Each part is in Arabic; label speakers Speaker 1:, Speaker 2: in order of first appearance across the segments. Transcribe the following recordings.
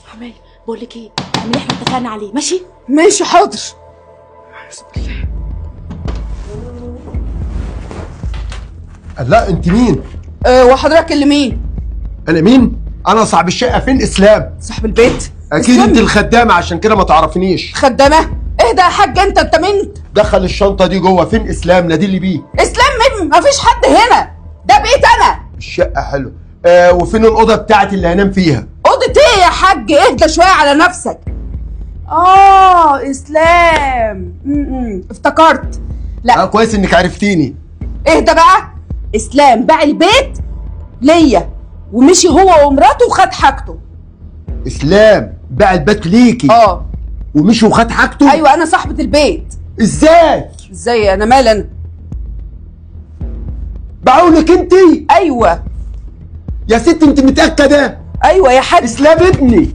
Speaker 1: حماية بقول لك ايه، اعملي احنا اتفقنا عليه. ماشي
Speaker 2: ماشي حاضر.
Speaker 3: لا انت مين؟
Speaker 2: وحضرتك اللي مين؟
Speaker 3: انا مين؟ انا صاحب الشقه. فين اسلام؟
Speaker 2: صاحب البيت.
Speaker 3: اكيد
Speaker 2: إسلام.
Speaker 3: انت الخدامه عشان كده ما تعرفنيش.
Speaker 2: خدامه؟ اهدى يا حاج، انت مين؟
Speaker 3: دخل الشنطه دي جوه. فين اسلام؟ ناديلي بيه.
Speaker 2: اسلام مين؟ مفيش حد هنا، ده بيت انا.
Speaker 3: الشقه حلو. وفين الاوضه بتاعتي اللي هنام فيها؟
Speaker 2: اوضه ايه يا حاج؟ اهدى شويه على نفسك. اسلام. افتكرت. لا
Speaker 3: كويس انك عرفتيني.
Speaker 2: اهدى بقى. اسلام باع البيت ليا ومشي هو ومراته وخد حاجته.
Speaker 3: اسلام باع البيت ليكي ومشي وخد حاجته؟
Speaker 2: ايوه انا صاحبه البيت.
Speaker 3: ازاي؟
Speaker 2: ازاي؟ انا مال انا؟
Speaker 3: باعولك انت؟
Speaker 2: ايوه
Speaker 3: يا ست انت متاكده؟
Speaker 2: ايوه يا حاج.
Speaker 3: اسلام ابني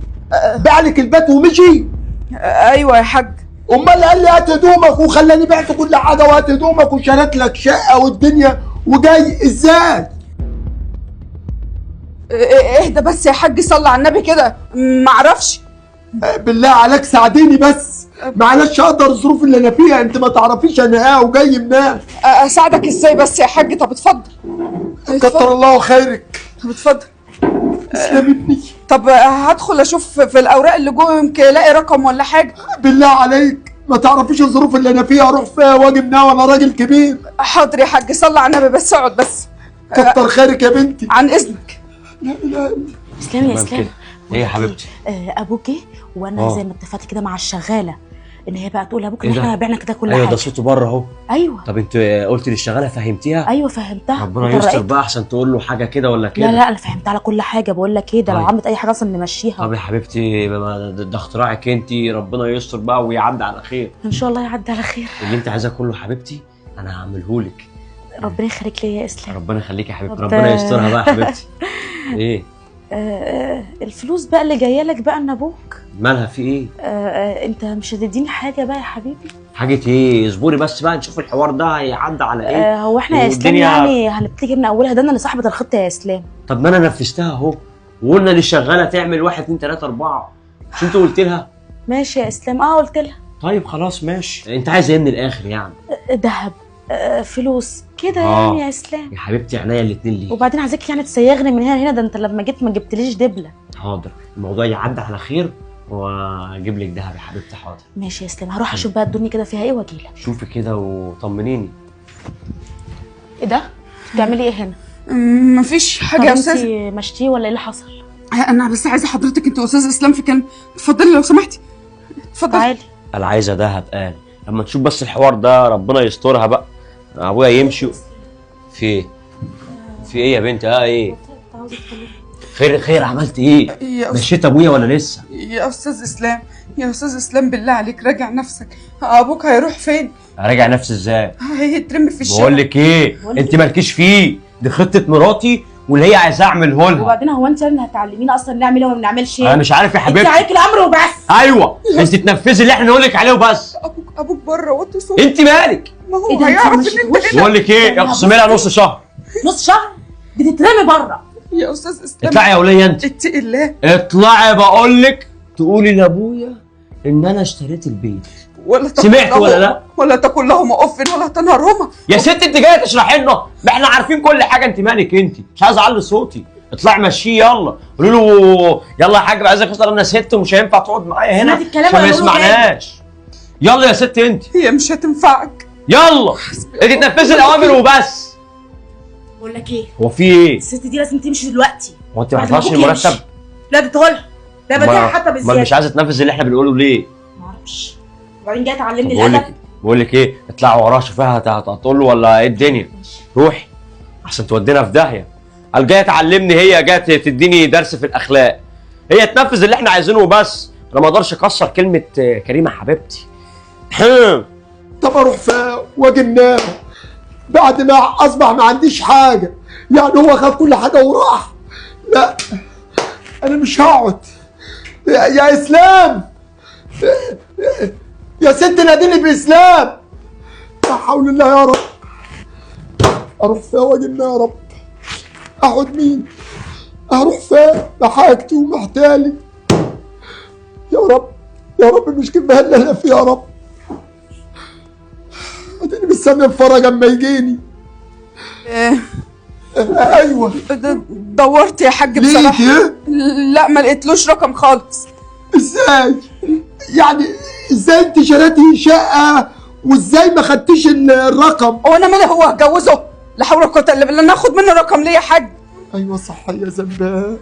Speaker 3: باع لك البيت ومشي؟
Speaker 2: ايوه يا حاج.
Speaker 3: امال قال لي هات هدومك وخلاني بعت كل حاجه وهات هدومك وشريت لك شقه والدنيا وجاي ازاي؟
Speaker 2: اهدى بس يا حاج، صلي على النبي كده. معرفش.
Speaker 3: بالله عليك ساعديني بس، معلش اقدر الظروف اللي انا فيها، انت ما تعرفيش انا وجاي منين.
Speaker 2: اساعدك ازاي بس يا حاج؟ طب اتفضل.
Speaker 3: كتر الله خيرك.
Speaker 2: طب اتفضل.
Speaker 3: تسلم ابني.
Speaker 2: طب هدخل اشوف في الاوراق اللي جوه، يمكن الاقي رقم ولا حاجه.
Speaker 3: بالله عليك ما تعرفيش الظروف اللي انا فيها اروح فيها واجي منها وانا راجل كبير.
Speaker 2: حاضر يا حاج، صلي على النبي بس، اقعد بس.
Speaker 3: كتر خيرك يا بنتي.
Speaker 2: عن اذنك.
Speaker 3: لا اله الا
Speaker 1: اسلام يا اسلام.
Speaker 4: ايه يا حبيبتي؟
Speaker 1: ابوك جه وانا زي ما اتفقت كده مع الشغاله ان هي بقى تقول لابوك ان احنا بعنا كده كل
Speaker 4: ايوه
Speaker 1: حاجه.
Speaker 4: ده صوته بره اهو.
Speaker 1: ايوه.
Speaker 4: طب انت قلت للشغاله فهمتيها؟
Speaker 1: ايوه فهمتها.
Speaker 4: ربنا يستر بقى احسن تقول له حاجه كده ولا كده.
Speaker 1: لا انا فهمتها على كل حاجه. بقول لك ايه، ده لو
Speaker 4: طيب.
Speaker 1: عملت اي حاجه اصلا نمشيها.
Speaker 4: طب يا حبيبتي ده اختراعك انت، ربنا يستر بقى ويعدي على خير.
Speaker 1: ان شاء الله يعدي على خير.
Speaker 4: اللي انت عايزاه كله حبيبتي انا هعمله لك.
Speaker 1: ربنا يخليك ليا يا اسلام.
Speaker 4: ربنا يخليك يا حبيبتي. ربنا يسترها بقى يا حبيبتي. ايه؟
Speaker 1: الفلوس بقى اللي جايه لك بقى من ابوك.
Speaker 4: مالها في ايه؟
Speaker 1: انت مش هتديني حاجه بقى يا حبيبي؟
Speaker 4: حاجه ايه؟ اصبري بس بقى نشوف الحوار ده هيعدي على ايه.
Speaker 1: هو احنا يا اسلام يعني هنبتدي من اولها؟ ده انا اللي صاحبه الخطه يا اسلام.
Speaker 4: طب ما انا نفذتها اهو، وقلنا للشغاله تعمل 1 2 3 4. مش انت قلت لها؟
Speaker 1: ماشي يا اسلام. قلت لها.
Speaker 4: طيب خلاص ماشي. انت عايز ايه من الاخر يعني؟
Speaker 1: ذهب، فلوس كده يعني يا اسلام.
Speaker 4: يا حبيبتي عينيا الاثنين ليك.
Speaker 1: وبعدين عايزاك يعني تسيغني من هنا لهنا، ده انت لما جيت ما جبتليش دبله.
Speaker 4: حاضر، الموضوع يعدي على خير واجيب لك دهب يا حبيبتي. حاضر
Speaker 1: ماشي يا اسلام. هروح اشوف بقى الدنيا كده فيها ايه واجي لك.
Speaker 4: شوفي كده وطمنيني.
Speaker 1: ايه ده؟ بتعملي ايه هنا؟
Speaker 2: مفيش حاجه يا استاذ.
Speaker 1: انت مشتي ولا ايه اللي حصل؟
Speaker 2: انا بس عايزه حضرتك انت واستاذ اسلام في كلمه. اتفضلي لو سمحتي. اتفضلي.
Speaker 1: تعالي.
Speaker 4: انا عايزه دهب قال لما تشوف بس الحوار ده ربنا يسترها بقى. ابويا يمشي. في ايه؟ في ايه يا بنتي؟ ايه؟ خير عملت ايه؟ مشيت ابويا ولا لسه؟
Speaker 2: يا استاذ اسلام، يا استاذ اسلام بالله عليك راجع نفسك. ابوك هيروح فين؟
Speaker 4: اراجع نفسي ازاي؟
Speaker 2: هيترمي في الشارع.
Speaker 4: بقول لك ايه، انت مالكيش فيه، دي خطه مراتي واللي هي عايزاه اعمله لها.
Speaker 1: وبعدين هو انت اللي هتعلمينا اصلا نعمل ايه وما بنعملش ايه؟
Speaker 4: انا مش عارف يا حبيبتي.
Speaker 1: انت عليك الامر وبس.
Speaker 4: ايوه انت تنفذي اللي احنا نقول لك عليه وبس.
Speaker 2: ابوك بره وطي صوت.
Speaker 4: انت مالك؟
Speaker 2: ما هو هيعرف ان انت هنا.
Speaker 4: بقول لك ايه، اقسمي لها نص شهر.
Speaker 1: نص شهر؟ دي تترمي بره.
Speaker 2: يا استاذ اسلام
Speaker 4: اطلعي يا وليه انت.
Speaker 2: اتقي الله.
Speaker 4: اطلعي بقول لك، تقولي لابويا ان انا اشتريت البيت.
Speaker 2: ولا
Speaker 4: سمعت ولا لا؟
Speaker 2: ولا تقول لهم اف ولا تنهرهما.
Speaker 4: يا ست انت جايه تشرحي لنا؟ ما احنا عارفين كل حاجه، انت مالك انت؟ مش عايز اعلي صوتي. اطلعي مشيه يلا، قولي له يلا يا حاج عايزك اصلا انا ست ومش هينفع تقعد معايا هنا عشان ما يسمعناش. يلا يا ست انت.
Speaker 2: هي مش هتنفعك.
Speaker 4: يلا انت تنفذي الاوامر وبس.
Speaker 1: بقول لك ايه؟
Speaker 4: هو في ايه؟
Speaker 1: الست دي لازم تمشي دلوقتي.
Speaker 4: هو انت ما عرفتش المرتب؟
Speaker 1: لا اديتهولها. لا بديها حتى بالزياده.
Speaker 4: ما مش عايزه تنفذ اللي احنا بنقوله ليه؟
Speaker 1: ما اعرفش. وبعدين جايه تعلمني الادب.
Speaker 4: بقول لك ايه، اطلعي وراها شوفيها هتقول له ولا ايه الدنيا. روحي احسن تودينا في داهيه. قال جايه تعلمني، هي جايه تديني درس في الاخلاق. هي تنفذ اللي احنا عايزينه وبس. انا ما اقدرش اكسر كلمه كريمه حبيبتي.
Speaker 3: طب اروح فين واجي منين بعد ما اصبح ما عنديش حاجه؟ يعني هو خد كل حاجه وراح؟ لا انا مش هقعد. يا اسلام، يا ست ناديني باسلام. لا حول الله يا رب. اروح فين واجي منين يا رب؟ اقعد مين؟ اروح فين بحاجتي ومحتالي؟ رب يا رب، مش كلمة اللي انا فيها يا رب. اديني مستني الفرج اما يجيني. ايوه.
Speaker 2: دورت يا حاج بصراحه.
Speaker 3: لقيت ايه؟
Speaker 2: لا ما لقيتلوش رقم خالص.
Speaker 3: ازاي؟ يعني ازاي انت شريتي شقه وازاي ما خدتيش الرقم؟
Speaker 2: هو انا مالي، هو هتجوزه؟ لا حول ولا قوه الا بالله، ناخد منه رقم ليه يا حاج؟
Speaker 3: ايوه صح يا زنبان.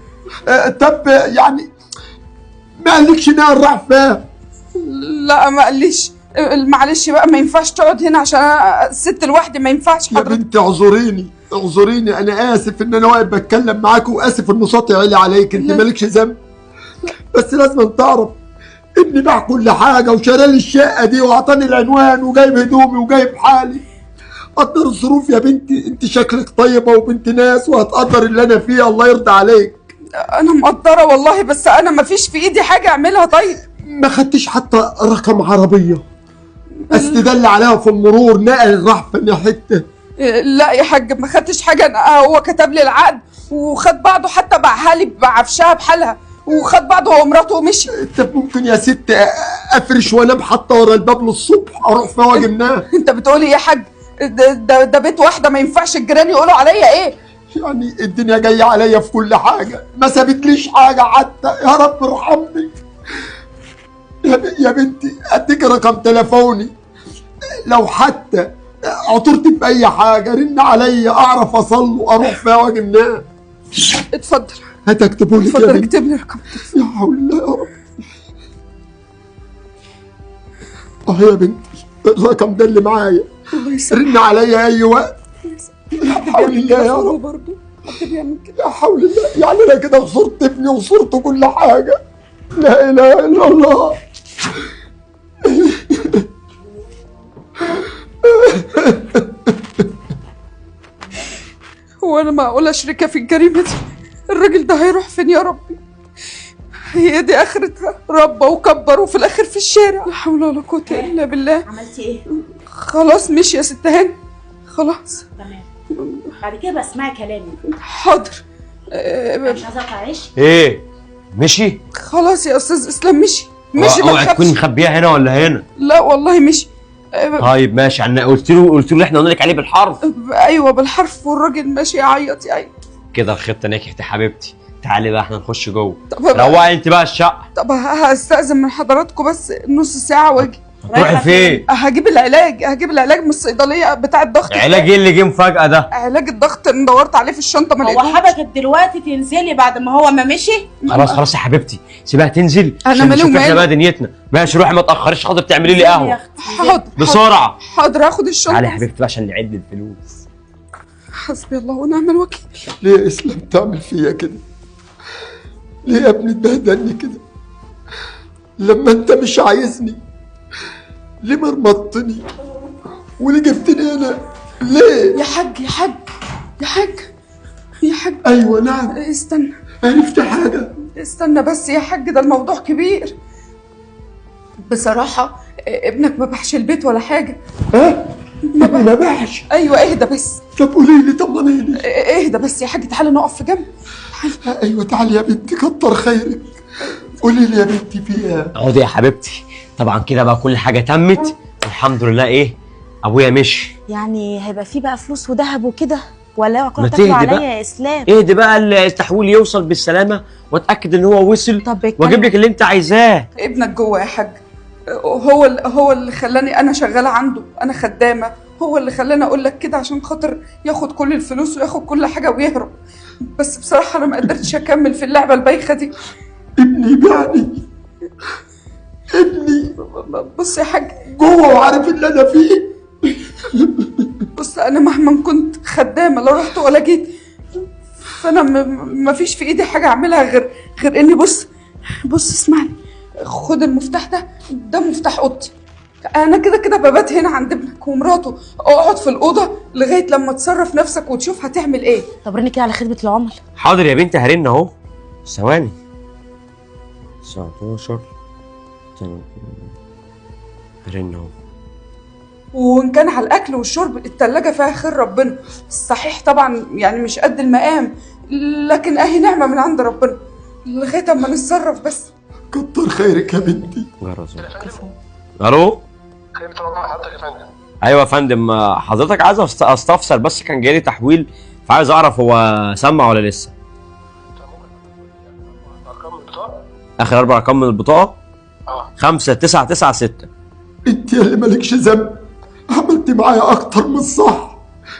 Speaker 3: طب يعني ما قالكش نقل راح فين؟
Speaker 2: لا ما قاليش. معلش بقى، ما ينفعش تقعد هنا عشان انا ست لوحدي، ما ينفعش
Speaker 3: يا
Speaker 2: حضرتك.
Speaker 3: بنتي اعذريني، انا اسف ان انا واقف بتكلم معاك، واسف ان صوتي عالي عليك، انت مالكش ذنب. بس لازم تعرف اني باع كل حاجه وشاري لي الشقه دي واعطاني العنوان وجايب هدومي وجايب حالي. قدر الظروف يا بنتي، انت شكلك طيبه وبنت ناس وهتقدر اللي انا فيه، الله يرضى عليك.
Speaker 2: انا مقدره والله، بس انا ما فيش في ايدي حاجه اعملها. طيب
Speaker 3: ما خدتش حتى رقم عربيه استدل عليها في المرور نقل راح في حته؟
Speaker 2: لا يا حاج ما خدتش حاجه. هو كتب لي العقد وخد بعضه، حتى باعها لي بعفشها بحالها، وخد بعضه هو ومراته ومشي.
Speaker 3: طب ممكن يا ست افرش وانام حتى ورا الباب للصبح اروح فيها واجي منها؟
Speaker 2: انت بتقولي ايه يا حاج؟ ده بيت واحده، ما ينفعش الجيران يقولوا عليا ايه؟
Speaker 3: يعني الدنيا جايه عليا في كل حاجه، ما سابتليش حاجه حتى. يا رب ارحمني يا بنتي. اديك رقم تليفوني، لو حتى عطرت باي حاجه رن عليا اعرف اصل واروح فيها واجي منها.
Speaker 2: اتفضل.
Speaker 3: هتكتبوا لي يا
Speaker 2: اتفضل
Speaker 3: بنتي؟
Speaker 2: اكتب لي رقم.
Speaker 3: يا حول الله يا رب. يا بنتي الرقم ده اللي معايا،
Speaker 2: الله يسلمك.
Speaker 3: رن عليا اي وقت. يا حول الله يا رب.
Speaker 2: برضه حد بيعمل كده.
Speaker 3: يا حول الله، يعني انا كده خسرت ابني وخسرت كل حاجه. لا اله الا الله.
Speaker 2: هو انا معقول اشركها في الجريمه دي؟ الراجل ده هيروح فين يا ربي؟ هي دي اخرتها، ربى وكبر وفي الاخر في الشارع. لا حول ولا قوه الا بالله.
Speaker 1: عملتي ايه؟
Speaker 2: خلاص مشي يا ست هاني، خلاص
Speaker 1: تمام. بعد كده بقى اسمعي كلامي.
Speaker 2: حاضر.
Speaker 1: مش عايزه اقطع عيش.
Speaker 4: ايه مشي؟
Speaker 2: خلاص يا استاذ اسلام مشي ما
Speaker 4: اوعى تكون
Speaker 2: تخافش.
Speaker 4: مخبيها هنا ولا هنا؟
Speaker 2: لا والله مشي.
Speaker 4: طيب ماشي. يعني قلت له اللي احنا قلنا لك عليه بالحرف.
Speaker 2: ايوه بالحرف، والراجل ماشي يعيط يا عيني.
Speaker 4: كده الخطه نجحت يا حبيبتي. تعالي بقى احنا نخش جوه.
Speaker 2: طب
Speaker 4: روقي انت بقى الشقه.
Speaker 2: طب هستأذن من حضراتكم بس نص ساعه واجي.
Speaker 4: هتروحي فين؟
Speaker 2: هجيب العلاج من الصيدليه بتاع الضغط.
Speaker 4: علاج ايه اللي جه مفاجاه ده؟
Speaker 2: علاج الضغط اللي دورت عليه في الشنطه ما
Speaker 1: هو
Speaker 2: لقيتهوش.
Speaker 1: حبكت دلوقتي تنزلي بعد ما هو ما مشي؟
Speaker 4: خلاص يا حبيبتي سيبها تنزل
Speaker 2: أنا
Speaker 4: عشان
Speaker 2: مالي
Speaker 4: نشوف احنا
Speaker 2: وماله.
Speaker 4: بقى دنيتنا. ماشي روحي ما تاخريش، خاطر تعملي لي قهوه
Speaker 2: حاضر
Speaker 4: بسرعه.
Speaker 2: حاضر هاخد الشنطه.
Speaker 4: تعالي يا حبيبتي بقى عشان نعد الفلوس.
Speaker 2: حسبي الله ونعم الوكيل.
Speaker 3: ليه يا اسلام تعمل فيا كده؟ ليه يا ابني تبهدلني كده؟ لما انت مش عايزني ليه مرمطتني؟ وليه جبتني هنا؟ ليه؟
Speaker 2: يا حاج
Speaker 3: ايوه نعم.
Speaker 2: استنى
Speaker 3: عرفت حاجه؟
Speaker 2: استنى بس يا حاج، ده الموضوع كبير بصراحه. ابنك ما باعش البيت ولا حاجه.
Speaker 3: ها؟ ابني ما باعش؟
Speaker 2: ايوه اهدى بس.
Speaker 3: طب قولي لي طمنيني.
Speaker 2: اهدى بس يا حاج، تعالى نقف في جنب.
Speaker 3: ايوه تعالي يا بنتي كتر خيرك. قولي لي يا بنتي في ايه؟
Speaker 4: اقعدي يا حبيبتي. طبعا كده بقى كل حاجه تمت والحمد لله. ايه ابويا مشي.
Speaker 1: يعني هيبقى في بقى فلوس وذهب وكده ولا
Speaker 4: ما
Speaker 1: كنت تاكلوا
Speaker 4: تهدي
Speaker 1: عليا
Speaker 4: بقى.
Speaker 1: يا اسلام؟
Speaker 4: اهدي بقى التحويل يوصل بالسلامه واتاكد ان هو وصل
Speaker 1: طب اتكلم.
Speaker 4: واجيب لك اللي انت عايزاه.
Speaker 2: ابنك جوه يا حاج. هو اللي خلاني انا شغاله عنده، انا خدامه. هو اللي خلاني اقول لك كده عشان خاطر ياخد كل الفلوس وياخد كل حاجه ويهرب. بس بصراحه انا ما قدرتش اكمل في اللعبه البايخه دي.
Speaker 3: ابني بعني. ابني
Speaker 2: بص يا حاج،
Speaker 3: جوه وعارف اللي انا فيه.
Speaker 2: بص انا مهما كنت خدامه لا رحت ولا جيت، فانا ما فيش في ايدي حاجه اعملها غير اني بص اسمعني. خد المفتاح ده مفتاح اوضتي. انا كده ببات هنا عند ابنك ومراته. اقعد في الاوضه لغايه لما تصرف نفسك وتشوف هتعمل ايه.
Speaker 1: طب رني كده على خدمه العملاء.
Speaker 4: حاضر يا بنتي هرن اهو. ثواني. 19 هرن اهو.
Speaker 2: وان كان على الاكل والشرب التلاجة فيها خير ربنا. صحيح طبعا يعني مش قد المقام، لكن اهي نعمه من عند ربنا لغايه اما نتصرف بس.
Speaker 3: كتر خيرك يا بنتي.
Speaker 4: جرس. الو.
Speaker 5: خير طبعا حضرتك يا فندم.
Speaker 4: ايوه يا فندم، حضرتك عايز استفسر بس، كان جالي تحويل فعايز اعرف هو سمع ولا لسه.
Speaker 5: ارقام البطاقه.
Speaker 4: اخر 4 ارقام من البطاقه
Speaker 5: اه
Speaker 4: 5996.
Speaker 3: انت اللي مالكش ذنب، عملت معايا اكتر من الصح.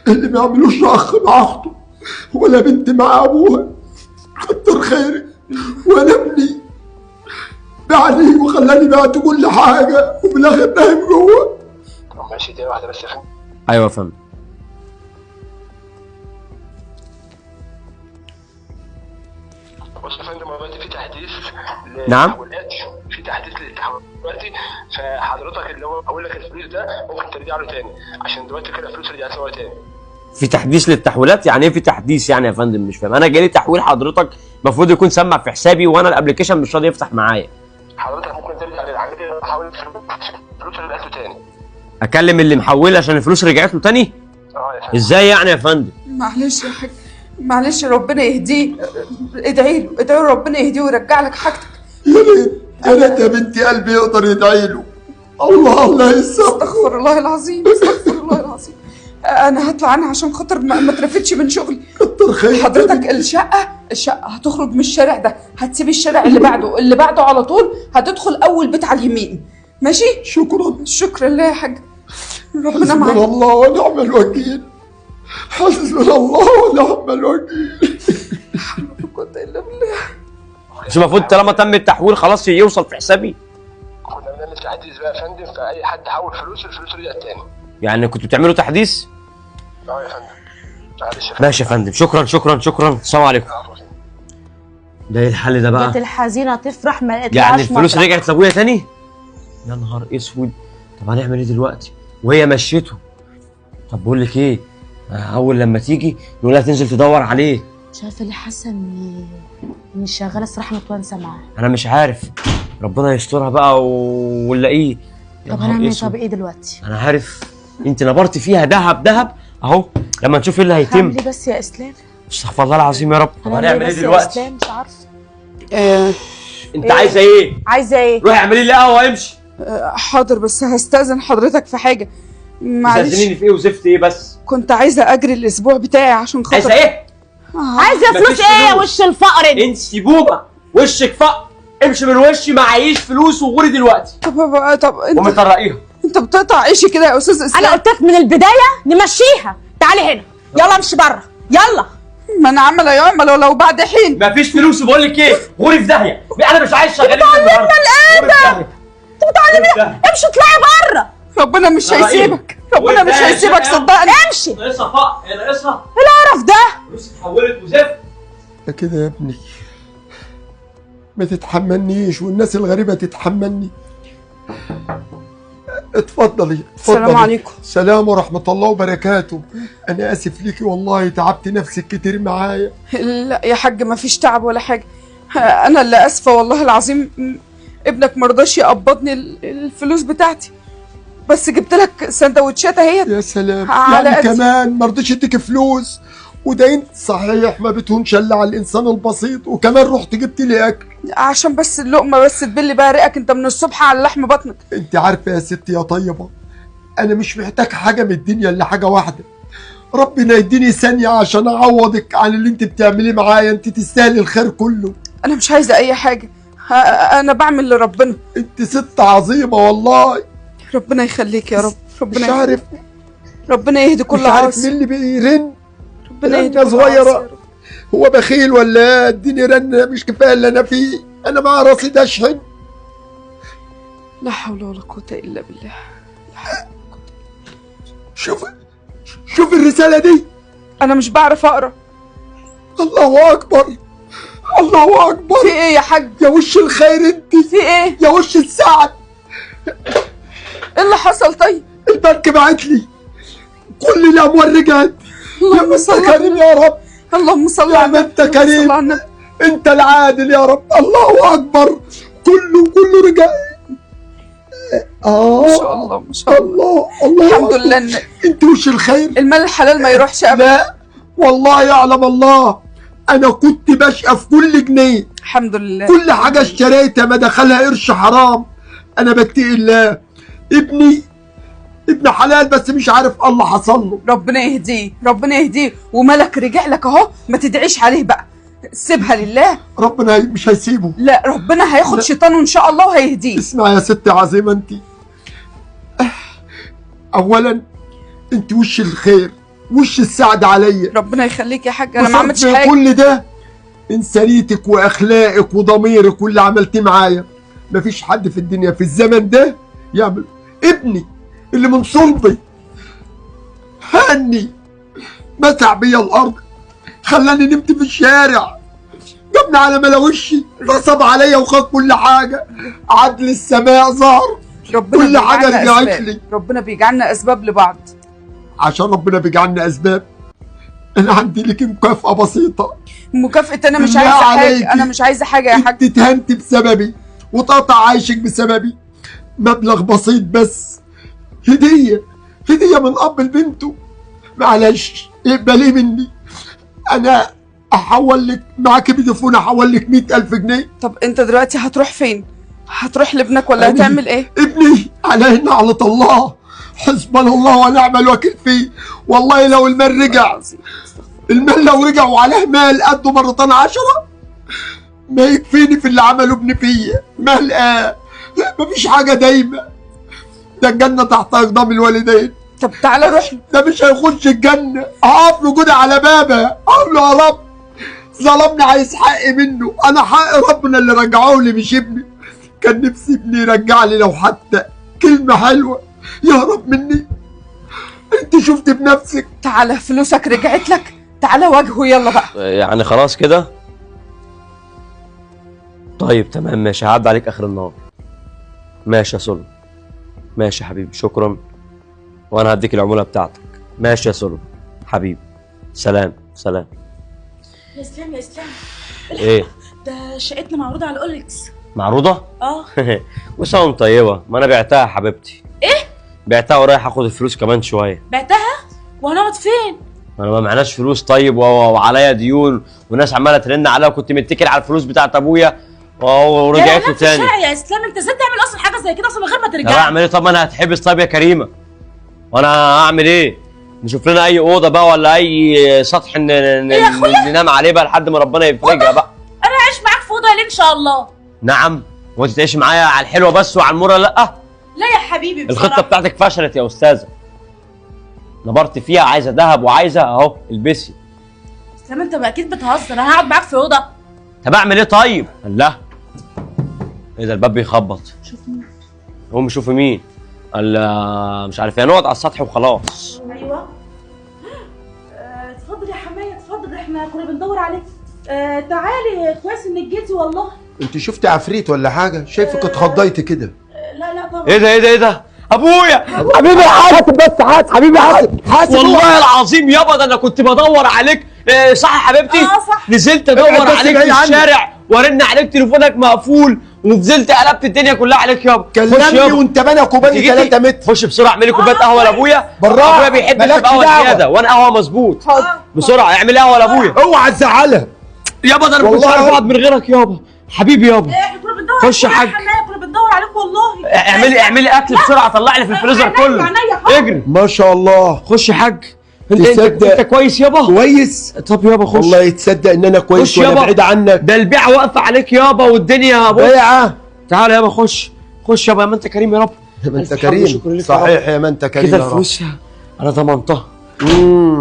Speaker 3: اللي ما يعملوش اخ مع اخته ولا بنت مع ابوها. كتر خيرك. وانا ابني باعني وخلاني بعت كل حاجه وفي الاخر نايم جوه.
Speaker 5: طب ماشي، دقيقه واحده بس يا فندم.
Speaker 4: ايوه يا فندم.
Speaker 5: بص يا فندم، هو دلوقتي في تحديث
Speaker 4: نعم.
Speaker 5: للتحويلات، في تحديث للتحويلات دلوقتي، فحضرتك اللي هو اقول لك الفلوس ده ممكن ترجع له تاني، عشان دلوقتي كده الفلوس رجعت له تاني.
Speaker 4: في تحديث للتحويلات؟ يعني ايه في تحديث يعني يا فندم؟ مش فاهم. انا جالي تحويل حضرتك المفروض يكون سمع في حسابي وانا الابلكيشن مش راضي يفتح معايا.
Speaker 5: حضرتك ممكن ترجع للعميل تحول الفلوس رجعت له تاني.
Speaker 4: اكلم اللي محول عشان الفلوس رجعت له تاني؟
Speaker 5: اه يا فندم.
Speaker 4: ازاي يعني يا فندم؟
Speaker 2: معلش يا حاج، معلش، ربنا يهديه. ادعي له، ادعي له ربنا يهديه ويرجع لك حاجتك.
Speaker 3: يا ريت يا ريت يا بنتي قلبي يقدر يدعي له. الله يسامحك.
Speaker 2: استغفر الله العظيم، استغفر الله العظيم. انا هطلع عنها عشان خاطر ما ترفتش من شغلي.
Speaker 3: كتر خيرك.
Speaker 2: حضرتك الشقه هتخرج من الشارع ده، هتسيب الشارع اللي بعده على طول، هتدخل اول بيت على اليمين. ماشي؟
Speaker 3: شكرا.
Speaker 2: شكرا لله يا حاج، ربنا
Speaker 3: حسبنا
Speaker 2: معاك.
Speaker 3: الله ونعم الوكيل. حسبنا الله ونعم الوكيل.
Speaker 2: لا قوة الا بالله.
Speaker 4: مش المفروض طالما تم التحويل خلاص يوصل في حسابي؟
Speaker 5: كنا بنعمل تحديث بقى يا فندم، فاي حد حول فلوس الفلوس رجعت تاني.
Speaker 4: يعني كنتوا بتعملوا تحديث؟
Speaker 5: اه يا فندم. معلش يا فندم.
Speaker 4: ماشي يا فندم، شكرا شكرا شكرا. السلام عليكم. ده ايه الحل ده بقى؟
Speaker 1: كانت الحزينه تفرح ما لقيتلهاش
Speaker 4: يعني الفلوس
Speaker 1: مفرح.
Speaker 4: رجعت لابويا تاني؟ يا نهار اسود. طب هنعمل ايه دلوقتي؟ وهي مشيته. طب بقول لك ايه، اول لما تيجي نقول لها تنزل تدور عليه.
Speaker 1: مش عارفه ليه حاسه ان الشغاله الصراحه متوانسه معاه.
Speaker 4: انا مش عارف، ربنا يسترها بقى ونلاقيه. يا
Speaker 1: طب
Speaker 4: نهار
Speaker 1: هنعمل
Speaker 4: اسود.
Speaker 1: طب ايه دلوقتي؟
Speaker 4: انا عارف انت نبرت فيها دهب دهب اهو، لما نشوف ايه اللي هيتم.
Speaker 1: هعمل ايه بس يا اسلام؟
Speaker 4: استغفر الله العظيم يا رب. طب هنعمل ايه
Speaker 1: بس يا
Speaker 4: دلوقتي؟
Speaker 1: اسلام مش عارفه.
Speaker 4: انت
Speaker 1: إيه؟
Speaker 4: عايزه ايه؟
Speaker 1: عايزه ايه؟
Speaker 4: روحي اعملي لي قهوه وامشي.
Speaker 2: حاضر، بس هستأذن حضرتك في حاجه. معلش،
Speaker 4: تستاذنيني في ايه وزفت ايه بس؟
Speaker 2: كنت عايزه اجري الاسبوع بتاعي عشان خاطر.
Speaker 4: عايزه ايه؟
Speaker 1: عايزه فلوس
Speaker 4: مفيش
Speaker 1: ايه يا
Speaker 4: فلوس.
Speaker 1: وش الفقر انت؟
Speaker 4: انت سيبوبه وشك فقر، امشي من وشي، معيش فلوس وغوري دلوقتي
Speaker 2: طب
Speaker 4: ومطرقيها.
Speaker 2: انت بتقطع عيشي كده يا استاذ اسلام.
Speaker 1: انا قلت لك من البدايه نمشيها. تعالي هنا، يلا امشي بره، يلا.
Speaker 2: ما انا عمله يعمل ولو بعد حين.
Speaker 4: مفيش فلوس وبقول لك ايه، غوري في داهيه. انا مش عايز شغالين النهارده.
Speaker 1: انت بتعلمني امشي اطلعي بره.
Speaker 2: ربنا مش هيسيبك، ربنا مش هيسيبك صدقني.
Speaker 1: امشي.
Speaker 4: ناقصها فقر، هي ناقصها
Speaker 1: ايه القرف ده؟
Speaker 4: فلوس اتحولت وزفت.
Speaker 3: ده كده يا ابني، ما تتحملنيش والناس الغريبة تتحملني. اتفضلي.
Speaker 2: السلام عليكم.
Speaker 3: السلام ورحمة الله وبركاته. أنا آسف ليكي والله، تعبت نفسك كتير معايا.
Speaker 2: لا يا حاج، ما فيش تعب ولا حاجه. انا اللي اسفه والله العظيم. ابنك مرضاش يقبضني الفلوس بتاعتي، بس جبت لك سندوتشات اهي.
Speaker 3: يا سلام،
Speaker 2: على
Speaker 3: يعني
Speaker 2: قد.
Speaker 3: كمان ما رضيش يديك فلوس؟ وده انت صحيح ما بتهونش الا على الانسان البسيط، وكمان رحت جبت لي اكل
Speaker 2: عشان بس اللقمه بس تبلي بقى ريقك، انت من الصبح على لحم بطنك.
Speaker 3: انت عارفه يا ستي يا طيبه، انا مش محتاج حاجه من الدنيا الا حاجه واحده، ربنا يديني ثانيه عشان اعوضك عن اللي انت بتعمليه معايا. انت تستاهلي الخير كله.
Speaker 2: انا مش عايزه اي حاجه، انا بعمل لربنا.
Speaker 3: انت ست عظيمه والله.
Speaker 2: ربنا يخليك يا رب.
Speaker 3: مش عارف،
Speaker 2: ربنا يهدي كل
Speaker 3: مش عارف
Speaker 2: عاصي.
Speaker 3: مين اللي بيرن.
Speaker 2: ربنا يهدي
Speaker 3: رنة
Speaker 2: كل
Speaker 3: صغيرة.
Speaker 2: عاصي.
Speaker 3: هو بخيل ولا اديني رنة مش كفايه اللي انا فيه؟ انا مع رصيد اشحن.
Speaker 2: لا حول ولا قوه الا بالله.
Speaker 3: شوف الرسالة دي.
Speaker 2: انا مش بعرف اقرا.
Speaker 3: الله اكبر، الله اكبر.
Speaker 2: في ايه يا حاج؟
Speaker 3: يا وش الخير انت،
Speaker 2: في ايه؟
Speaker 3: يا وش السعد.
Speaker 2: ايه اللي حصل طيب؟
Speaker 3: البنك بعت لي كل الاموال رجعت. يا
Speaker 2: اللهم
Speaker 3: من
Speaker 2: صل
Speaker 3: انت
Speaker 2: على
Speaker 3: كريم يا رب،
Speaker 2: اللهم صل
Speaker 3: يا
Speaker 2: على
Speaker 3: من
Speaker 2: النبي.
Speaker 3: انت
Speaker 2: اللهم صل
Speaker 3: كريم،
Speaker 2: على النبي.
Speaker 3: انت العادل يا رب. الله اكبر، كله رجع.
Speaker 2: ما شاء الله ما شاء الله.
Speaker 3: الله
Speaker 2: الحمد
Speaker 3: أكبر.
Speaker 2: لله ان
Speaker 3: انت وش الخير.
Speaker 2: المال الحلال ما يروحش ابدا.
Speaker 3: لا والله يعلم الله، انا كنت بشقى في كل جنيه،
Speaker 2: الحمد لله.
Speaker 3: كل حاجه اشتريتها ما دخلها قرش حرام. انا بتقي الله. ابني ابن حلال بس مش عارف الله حصل له.
Speaker 2: ربنا يهديه، ربنا يهديه، وملك رجع لك اهو، ما تدعيش عليه بقى، سيبها لله.
Speaker 3: ربنا مش هيسيبه.
Speaker 2: لا ربنا هياخد شيطانه ان شاء الله وهيهديه.
Speaker 3: اسمع يا ست عظيمه، انت اولا انت وش الخير، وش السعد عليا.
Speaker 2: ربنا يخليك يا حاج، انا ما عملتش حاجه.
Speaker 3: كل ده انسانيتك واخلاقك وضميرك واللي عملتيه معايا. مفيش حد في الدنيا في الزمن ده يعمل. ابني اللي من صلبي هاني مسح بيا الارض، خلاني نمت في الشارع، جابني على ملاوشي، نصب عليا وخد كل حاجه. عدل السماء ظهر،
Speaker 2: ربنا
Speaker 3: كل حاجه
Speaker 2: بيجعلنا
Speaker 3: رجعت
Speaker 2: أسباب.
Speaker 3: لي.
Speaker 2: ربنا بيجعلنا اسباب لبعض.
Speaker 3: عشان ربنا بيجعلنا اسباب. انا عندي لك مكافاه بسيطه.
Speaker 2: مكافأة؟ انا مش
Speaker 3: بالله
Speaker 2: عايزه
Speaker 3: عليكي.
Speaker 2: حاجه، انا مش عايزه حاجه يا حاج.
Speaker 3: انت اتهنتي بسببي وتقطع عيشك بسببي. مبلغ بسيط بس، هديه من اب لبنته. معلش اقبليه مني. انا احول لك معاكي فودافون، احول لك 100,000 جنيه.
Speaker 2: طب انت دلوقتي هتروح فين؟ هتروح لابنك ولا
Speaker 3: أنا-
Speaker 2: هتعمل ايه؟
Speaker 3: ابني عليه نعلة الله، حسبنا الله ونعم الوكيل فيه. والله لو المال رجع، المال لو رجع وعليه مال قده مرتين 10 ما يكفيني في اللي عمله ابني فيا. مال مفيش حاجة دايمة. ده الجنة تحت أقدام الوالدين.
Speaker 2: طب تعالى روح له.
Speaker 3: ده مش هيخش الجنة. هقف له كده على بابها اقول له يا رب ظلمني، عايز حقي منه. انا حق ربنا اللي رجعه لي مش ابني. كان نفسي ابني يرجع لي لو حتى كلمة حلوة يهرب مني. انت شفت بنفسك.
Speaker 2: تعالى فلوسك رجعت لك، تعالى واجهه يلا بقى.
Speaker 4: يعني خلاص كده؟ طيب تمام ماشي، هعدي عليك اخر النهار. ماشي يا سولو، ماشي يا حبيبي، شكرا. وانا هديك العمولة بتاعتك. ماشي يا سولو حبيبي، سلام سلام.
Speaker 1: يا اسلام يا اسلام،
Speaker 4: ايه
Speaker 1: ده شقتنا معروضه على الاوليكس.
Speaker 4: معروضة؟
Speaker 1: اه.
Speaker 4: وسام طيبة، ما انا بعتها يا حبيبتي.
Speaker 1: ايه؟
Speaker 4: بعتها ورايح اخد الفلوس كمان شوية.
Speaker 1: بعتها؟ وهنقعد فين؟
Speaker 4: انا ما معناش فلوس طيب، وعليا ديون وناس عمالة ترن عليا، وكنت متكل على الفلوس بتاعت ابويا ورجعت له تاني.
Speaker 1: يا اسلام انت ازاي تعمل اصلا حاجه زي كده اصلا من غير ما
Speaker 4: طب
Speaker 1: ترجع؟
Speaker 4: اعمل ايه؟ طب انا هتحبس طيب يا كريمة، وانا هعمل ايه؟ نشوف لنا اي اوضه بقى ولا اي سطح ننام عليه بقى لحد ما ربنا يفرجها بقى.
Speaker 1: انا هعيش معاك في اوضه ليه ان شاء الله.
Speaker 4: نعم، وانت تعيش معايا على الحلوه بس وعلى المره لا؟
Speaker 1: لا يا حبيبي بصراحه
Speaker 4: الخطه بتاعتك فشلت يا استاذه. نبرت فيها، عايزه ذهب وعايزه اهو البسي.
Speaker 1: اسلام انت اكيد بتهزر، انا هقعد معاك في اوضه.
Speaker 4: طب اعمل ايه طيب؟ الله، ايه ده الباب بيخبط؟
Speaker 1: شوف مين.
Speaker 4: قوم شوفي مين. مش عارف ايه، نقعد على السطح وخلاص.
Speaker 1: ايوه. اتفضل يا حمايه اتفضل، احنا كنا بندور عليك. تعالي، كويس انك جيتي والله.
Speaker 3: انت شفت عفريت ولا حاجة؟ شايفك اتخضيتي كده.
Speaker 1: لا طبعا.
Speaker 4: ايه ده ايه ده ايه ده؟ ابويا
Speaker 3: حبيبي حاسب بس، حبيبي حاسب.
Speaker 4: والله العظيم يابا ده انا كنت بدور عليك. صح يا حبيبتي؟
Speaker 1: صح.
Speaker 4: نزلت ادور
Speaker 3: ابعد بس
Speaker 4: عليك
Speaker 3: جاي
Speaker 4: في
Speaker 3: عني.
Speaker 4: الشارع وارن عليك تليفونك مقفول، ونزلت قلبت الدنيا كلها عليك يابا. خش
Speaker 3: كلمني
Speaker 4: يابا.
Speaker 3: وانت بينك وبيني
Speaker 4: تيجي
Speaker 3: 3 متر.
Speaker 4: خش بسرعه اعملي كوبايه قهوه لابويا.
Speaker 3: بالراحة.
Speaker 4: ابويا بيحب
Speaker 3: مالكش
Speaker 4: يشرب قهوه
Speaker 3: دعوة.
Speaker 4: زياده وانا قهوه مظبوط. بسرعه اعملي قهوه لابويا.
Speaker 3: اوعى تزعلها.
Speaker 4: يابا ده انا مش
Speaker 3: والله
Speaker 4: عارف اقعد من غيرك يابا. حبيبي يابا.
Speaker 1: احنا كنا بندور
Speaker 4: خش يا
Speaker 1: عليك
Speaker 4: حاج.
Speaker 1: حمايه، كنا بندور عليك والله.
Speaker 4: اعملي اكل بسرعه، طلع لي في الفريزر كله. اجري.
Speaker 3: ما شاء الله.
Speaker 4: خش يا حاج. انت
Speaker 3: تصدق.
Speaker 4: كويس يابا؟
Speaker 3: كويس.
Speaker 4: طب يابا خش.
Speaker 3: والله يتصدق ان انا كويس
Speaker 4: خش
Speaker 3: وانا
Speaker 4: يابا.
Speaker 3: بعيد عنك.
Speaker 4: ده البيعه واقفه عليك يابا والدنيا بص.
Speaker 3: بيعة.
Speaker 4: تعالى يابا خش يابا، يا ما انت كريم يا رب.
Speaker 3: ما انت
Speaker 4: ألف حمد وشكر
Speaker 3: كريم
Speaker 4: لك يا رب.
Speaker 3: صحيح، يا ما انت كريم
Speaker 4: كده
Speaker 3: يا رب.
Speaker 4: الفلوس انا ضمنتها.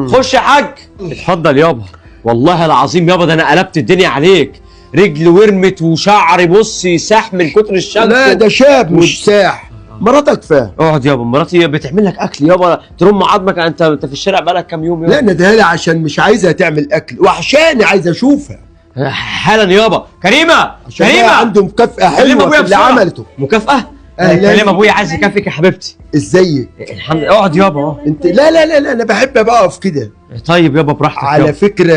Speaker 4: خش يا حاج. اتفضل يابا. والله العظيم يابا ده انا قلبت الدنيا عليك. رجل ورمت وشعري بص يساح من كتر الشمس.
Speaker 3: لا ده شاب مش ساح. مراتك فاهم.
Speaker 4: اقعد يابا، مراتي بتعمل لك اكل يابا ترم عظمك. انت في الشارع بقالك كام يوم يابا؟
Speaker 3: لا ندهلها عشان مش عايزها تعمل اكل، وحشاني عايز اشوفها.
Speaker 4: حالا يابا. كريمه
Speaker 3: عشان هي
Speaker 4: كريمه
Speaker 3: عنده مكافأة
Speaker 4: كلم
Speaker 3: حلوة
Speaker 4: ابويا
Speaker 3: في اللي
Speaker 4: بسرعة.
Speaker 3: عملته.
Speaker 4: مكافأة؟
Speaker 3: أهلاً.
Speaker 4: كلم ابويا عايز يكافئك يا حبيبتي.
Speaker 3: ازيك؟
Speaker 4: الحمد لله. اقعد يابا اهو.
Speaker 3: انت لا انا بحب ابقى اقف كده.
Speaker 4: طيب يابا براحتك
Speaker 3: على
Speaker 4: يابا.
Speaker 3: فكرة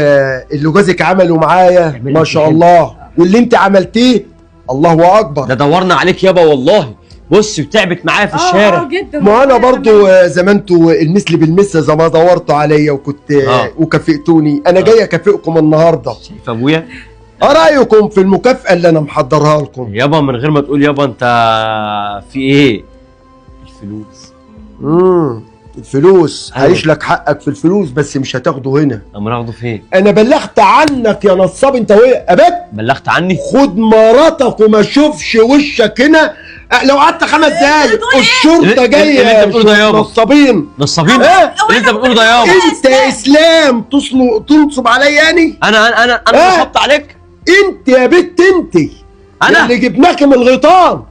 Speaker 3: اللي جوزك عمله معايا ما شاء الله، واللي انت عملتيه الله اكبر.
Speaker 4: ده دورنا عليك يابا والله، بص وتعبت معايا في الشارع.
Speaker 2: جدا.
Speaker 3: ما انا برضو زي ما انتوا المثل بالمثل زي ما دورتوا عليا وكنت وكافئتوني، انا جاي اكافئكم النهارده.
Speaker 4: شايف ابويا؟
Speaker 3: ايه رايكم في المكافاه اللي انا محضرها لكم؟
Speaker 4: يابا من غير ما تقول يابا انت في ايه؟ الفلوس.
Speaker 3: الفلوس.
Speaker 4: أيوة.
Speaker 3: هعيش لك حقك في الفلوس بس مش هتاخده هنا.
Speaker 4: اما ناخده فين؟
Speaker 3: انا بلغت عنك يا نصاب انت وايه ابد.
Speaker 4: بلغت عني؟
Speaker 3: خد مراتك وما اشوفش وشك هنا. لو قعدت 5 دقايق الشرطه جايه.
Speaker 4: اللي انت بتقوله ده يابا
Speaker 3: نصابين.
Speaker 4: نصابين؟ اللي انت بتقوله ده يابا.
Speaker 3: انت اسلام تنصب عليا يعني؟
Speaker 4: انا نصبت عليك؟
Speaker 3: انت يا بت انت.
Speaker 4: انا
Speaker 3: اللي جبناك من الغيطان.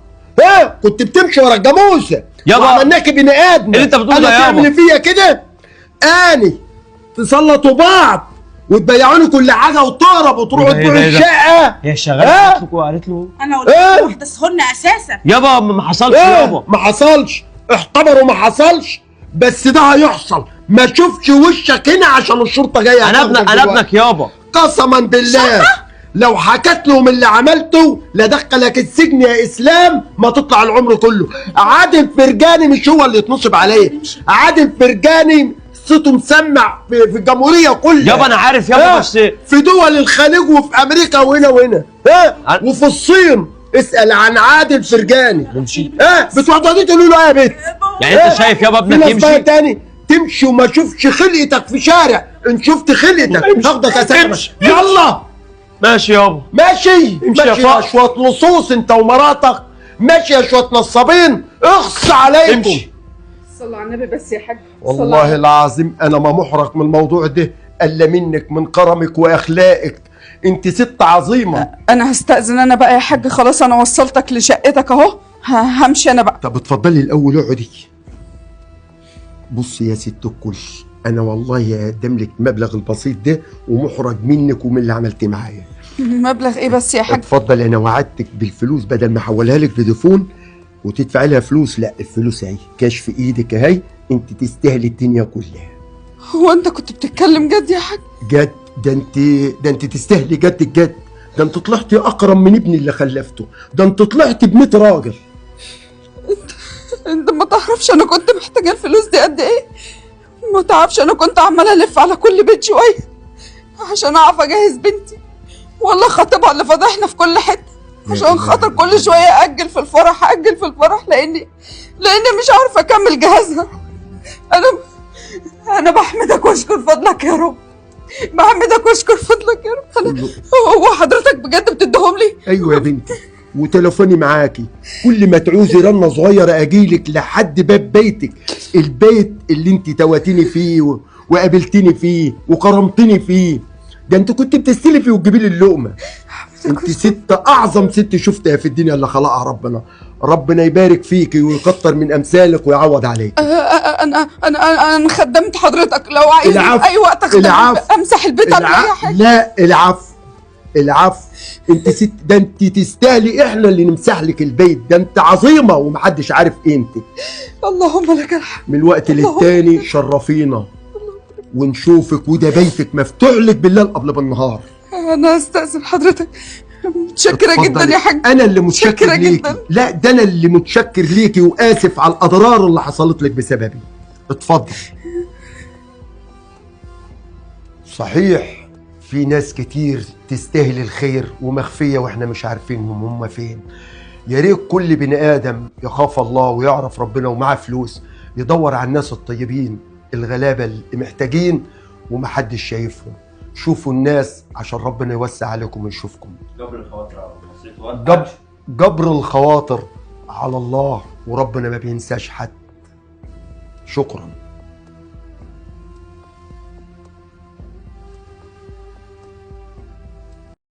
Speaker 3: كنت بتمشي ورا الجاموسه
Speaker 4: يابا
Speaker 3: وعملناك بني ادم.
Speaker 4: اللي انت بتقوله ده يابا.
Speaker 3: تعمل فيا كده؟ اني تسلطوا بعض وتبيعوني كل حاجه وتهرب وتروحوا تبيعوا الشقه.
Speaker 4: هي شغاله قالت له وقالت له
Speaker 1: انا قلت له واحده سخنه اساسا.
Speaker 4: يابا ما حصلش يابا.
Speaker 3: ما حصلش. احتضروا ما حصلش بس ده هيحصل. ما تشوفش وشك هنا عشان الشرطه جايه.
Speaker 4: انا ابنك يابا.
Speaker 3: قسما بالله لو حكت لهم اللي عملته لدخلك السجن يا اسلام ما تطلع العمر كله. عادل فرجاني مش هو اللي يتنصب عليه. عادل فرجاني صوته مسمع في الجمهوريه كلها
Speaker 4: يابا انا عارف يابا بس
Speaker 3: في دول الخليج وفي امريكا وهنا وفي الصين. اسال عن عادل فرجاني.
Speaker 4: نمشي.
Speaker 3: بتقعدوا تقولوا له يا بنت
Speaker 4: يعني انت شايف يابا ابنك يمشي
Speaker 3: تاني تمشي وما اشوفش خلقتك في شارع. ان شفت خلقتك هاخدك اسامه. يلا
Speaker 4: ماشي يابا.
Speaker 3: ماشي
Speaker 4: يا
Speaker 3: شويه لصوص انت ومراتك. ماشي يا شويه نصابين. اخص عليكم.
Speaker 4: امشي.
Speaker 2: صلى على النبي بس يا حاج.
Speaker 3: والله العظيم انا ما محرق من الموضوع ده الا منك، من كرمك واخلاقك. انت ست عظيمه.
Speaker 2: انا هستأذن انا بقى يا حاج. خلاص انا وصلتك لشقتك اهو. همشي انا بقى.
Speaker 3: طب اتفضلي الاول اقعدي. بصي يا ست الكل، انا والله هقدم لك المبلغ البسيط ده ومحرج منك ومن اللي عملتيه معايا.
Speaker 2: مبلغ ايه بس يا حاج؟
Speaker 3: اتفضل. انا وعدتك بالفلوس بدل ما احولها لك فودافون وتدفعي لها فلوس. لا الفلوس اهي كاش في ايدك اهي. انت تستاهلي الدنيا كلها.
Speaker 2: هو انت كنت بتتكلم جد يا حاج؟
Speaker 3: جد. ده انت تستاهلي جد الجد. ده انت طلعتي اكرم من ابني اللي خلفته. ده انت طلعتي ب100 راجل.
Speaker 2: انت ما تعرفش انا كنت محتاجه الفلوس دي قد ايه. ما تعرفش انا كنت عماله الف على كل بيت شويه عشان اعرف اجهز بنتي. والله خطيبها اللي فضحنا في كل حته عشان خاطر كل شويه اجل في الفرح لاني مش عارفه اكمل جهازها. انا بحمدك واشكر فضلك يا رب. بحمدك واشكر فضلك يا رب. هو حضرتك بجد بتديهم لي؟
Speaker 3: ايوه يا بنتي وتليفوني معاكي. كل ما تعوزي رنه صغيره اجيلك لحد باب بيتك. البيت اللي انت تواتيني فيه وقابلتيني فيه وكرمتني فيه. ده انت كنت بتستلفي وتجيبي لي اللقمه. انت ست اعظم ست شفتها في الدنيا اللي خلقها ربنا. ربنا يبارك فيكي ويكتر من امثالك ويعوض عليك.
Speaker 2: انا خدمت حضرتك. لو عايز اي وقت امسح البيت على اي حاجه.
Speaker 3: لا العفو. انت ست. ده انت تستاهلي احنا اللي نمسح لك البيت. ده انت عظيمه ومحدش عارف قيمتك.
Speaker 2: اللهم لك الحمد.
Speaker 3: من الوقت للتاني شرفينا ونشوفك وده بيتك مفتوح لك بالليل قبل بالنهار.
Speaker 2: انا استاذن حضرتك. متشكره جدا يا حاج.
Speaker 3: انا اللي متشكر ليكي. لا ده انا اللي متشكر ليكي واسف على الاضرار اللي حصلت لك بسببي. اتفضل. صحيح في ناس كتير تستاهل الخير ومخفيه واحنا مش عارفينهم هم فين. يا ريت كل بني ادم يخاف الله ويعرف ربنا ومعاه فلوس يدور على الناس الطيبين الغلابه اللي محتاجين ومحدش شايفهم. شوفوا الناس عشان ربنا يوسع عليكم ويشوفكم. جبر الخواطر على الله وربنا ما بينساش حد. شكرا.